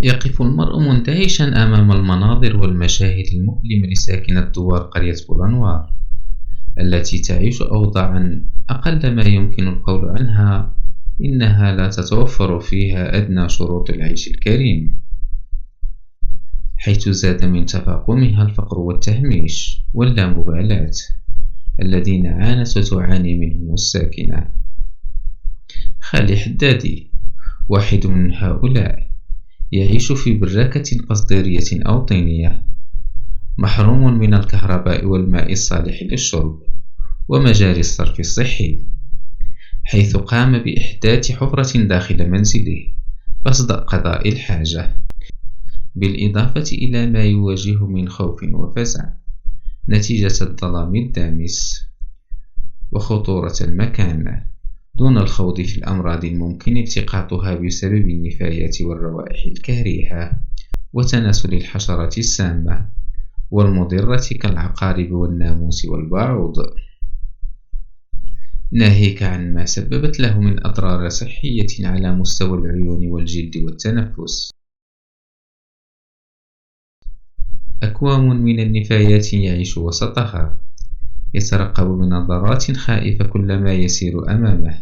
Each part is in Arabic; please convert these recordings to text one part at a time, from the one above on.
يقف المرء مندهشا أمام المناظر والمشاهد المؤلمة لساكنة دوار قرية بولنوار التي تعيش أوضاعا أقل ما يمكن القول عنها إنها لا تتوفر فيها أدنى شروط العيش الكريم، حيث زاد من تفاقمها الفقر والتهميش واللامبالاة الذين عانت وتعاني منهم الساكنة. خالي حدادي واحد من هؤلاء، يعيش في بركة قصديرية أو طينية، محروم من الكهرباء والماء الصالح للشرب ومجاري الصرف الصحي، حيث قام بإحداث حفرة داخل منزله قصد قضاء الحاجة، بالإضافة إلى ما يواجه من خوف وفزع نتيجة الظلام الدامس وخطورة المكان، دون الخوض في الأمراض الممكن التقاطها بسبب النفايات والروائح الكريهة وتناسل الحشرات السامة والمضرة كالعقارب والناموس والبعوض، ناهيك عن ما سببت له من أضرار صحية على مستوى العيون والجلد والتنفس. أكوام من النفايات يعيش وسطها، يترقب بنظرات خائفة كل ما يسير أمامه،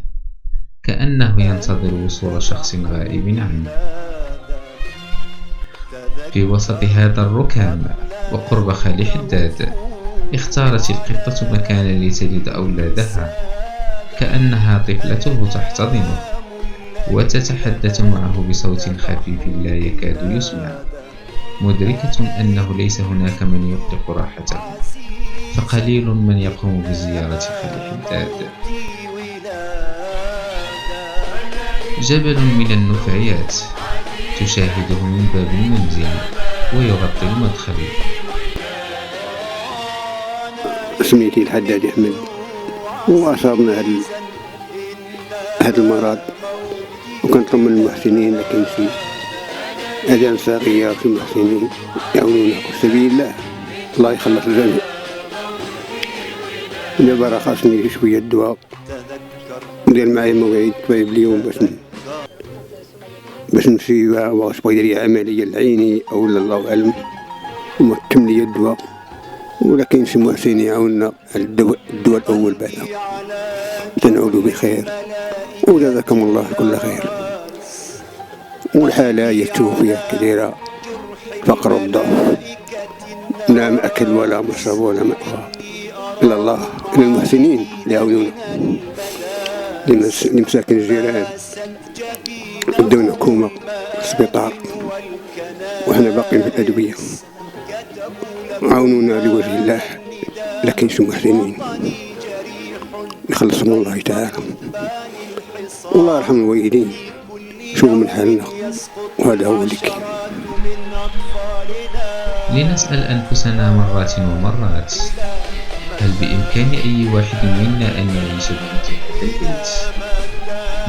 كأنه ينتظر وصول شخص غائب عنه. في وسط هذا الركام وقرب خالي حداد، اختارت القطة مكانا لتلد أولادها، كأنها طفلته تحتضنه وتتحدث معه بصوت خفيف لا يكاد يسمع، مدركة أنه ليس هناك من يطلق راحته، فقليل من يقوم بزيارة خالي حداد. جبل من النفايات تشاهده من باب المنزل ويغطي المدخل. سميتي الحداد أحمد، وأصابنا هذا المرض، وكنت من المحسنين، لكن في أذان ساقية في المحسنين يعونونا في سبيل الله يخلص الجميع. دابا خاصني شوية دواء، ندير معايا مواعيد طبيب اليوم باش نمشي واش بغا يدير لي عملية لعيني أو الله أعلم، ومكتم لي الدواء، ولكن شي محسن يعاوننا على الدواء الأول بعدا، تنعودوا بخير وجزاكم الله كل خير. والحالة هي التوفيق كبيرة، فقر الضعف، لا مأكل ولا مشرب ولا مأوى إلا الله، إلا المحسنين اللي يعاونونا، لمساكن الجيران يدونا كومة سبيطار، وإحنا باقيين في الأدوية، عاونونا لوجه الله، لكن شو محسنين يخلصهم الله تعالى، والله يرحم الوالدين، شو من حالنا، وهذا هو لك. لنسأل أنفسنا مرات ومرات، هل بإمكان أي واحد منا أن يعيش بمثل هذا البيت؟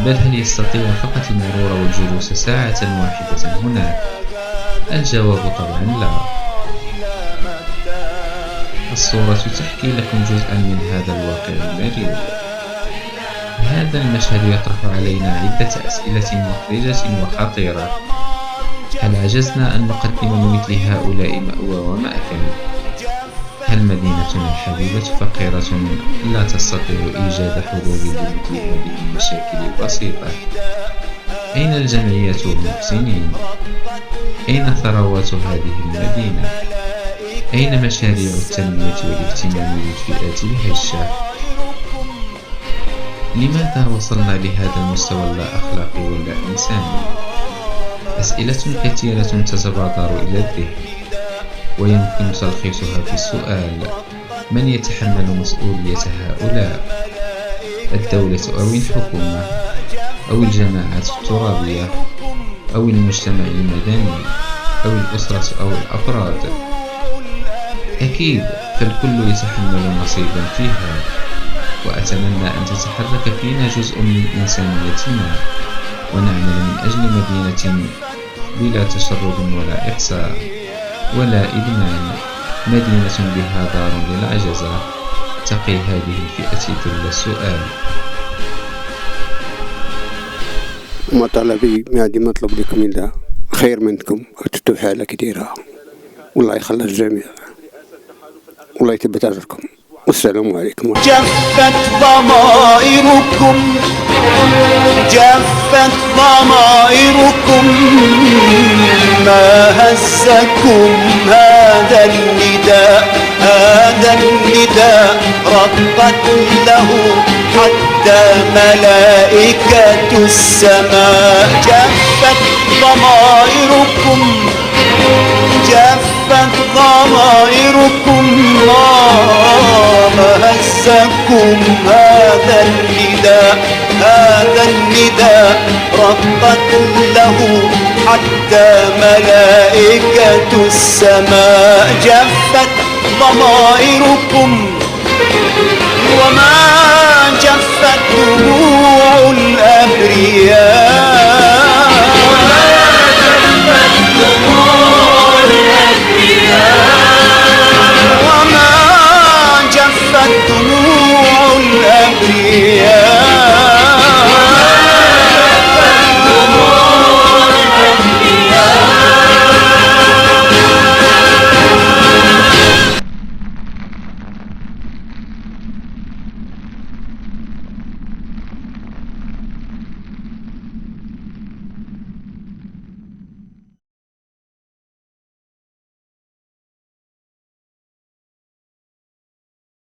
بل هل يستطيع فقط المرور والجلوس ساعة واحدة هناك؟ الجواب طبعا لا. الصورة تحكي لكم جزءا من هذا الواقع المرير. هذا المشهد يطرح علينا عدة أسئلة محرجة وخطيرة. هل عجزنا أن نقدم لمثل هؤلاء مأوى ومأكل؟ هل مدينتنا الحبيبة فقيرة لا تستطيع إيجاد حلول لمثل هذه المشاكل البسيطة؟ أين الجمعيات والمحسنين؟ أين ثروات هذه المدينة؟ أين مشاريع التنمية والاهتمام بالفئات الهشة؟ لماذا وصلنا لهذا المستوى اللا أخلاقي ولا إنساني؟ أسئلة كثيرة تتبادر إلى الذهن، ويمكن تلخيصها في السؤال: من يتحمل مسؤولية هؤلاء؟ الدولة أو الحكومة أو الجماعات الترابية أو المجتمع المدني أو الأسرة أو الأفراد؟ أكيد فالكل يتحمل نصيبا فيها، وأتمنى أن تتحرك فينا جزء من إنسانيتنا، ونعمل من أجل مدينة بلا تشرد ولا إقصاء ولا إدمان، مدينة بها دار للعجزة تقي هذه الفئة ذل السؤال. مطلبي ما عندي مطلب لكم إلا خير منكم وتتبع حالة كثيرة، والله يخلص الجميع، والله يثبت أجركم، والسلام عليكم. جفت ضمائركم، جفت ضمائركم، ما هزكم هذا النداء، هذا النداء رقت له حتى ملائكة السماء. جفت ضمائركم، جفت ضمائركم، ما هزكم هذا النداء، هذا النداء رقت له حتى ملائكة السماء. جفت ضمائركم وما جفت دموع الأبرياء.